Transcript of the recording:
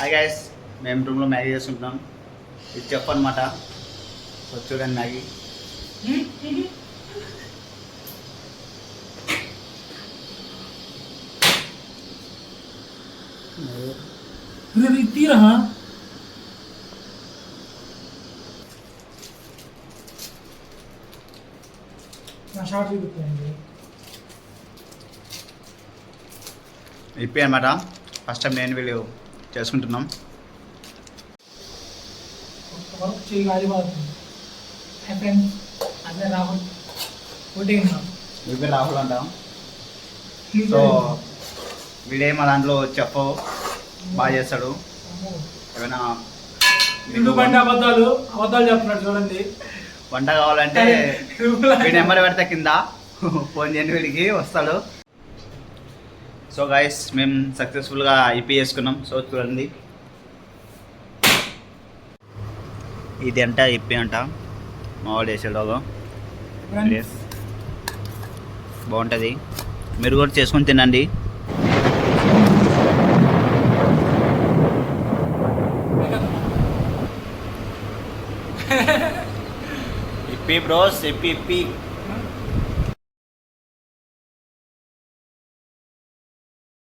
Hi guys, మేము రూమ్లో Maggi చేసుకుంటున్నాం. ఇది చెప్పనమాట. సో చూడండి మ్యాగీ. తీరా నా షార్ట్ చూపిస్తానండి. ఇప్పి అనమాట. ఫస్ట్ టైం నేను వీళ్ళు చేసుకుంటున్నాం. వర్క్ చేయి కాలిపోతుంది. హాయ్ ఫ్రెండ్స్, అదే రాహుల్ ఓటింగ్. మీ పేరు రాహుల్ అంటాం. సో వీడే మా దాంట్లో చెప్పు బాగా చేస్తాడు. ఏమైనా ఇల్లు బండి అబద్ధాలు చెప్తున్నాడు చూడండి. వంట కావాలంటే వీడి నెంబర్ పెడితే కింద ఫోన్ చేయండి, వీడికి వస్తాడు. సో గైస్, మేము సక్సెస్ఫుల్గా ఐపీ చేసుకున్నాం. సో చూడండి, ఇది అంట ఇప్పి అంట మా వాడు చేసేలాగా బాగుంటుంది. మీరు కూడా చేసుకొని తినండి. ఇప్పి బ్రోస్, ఇప్పి.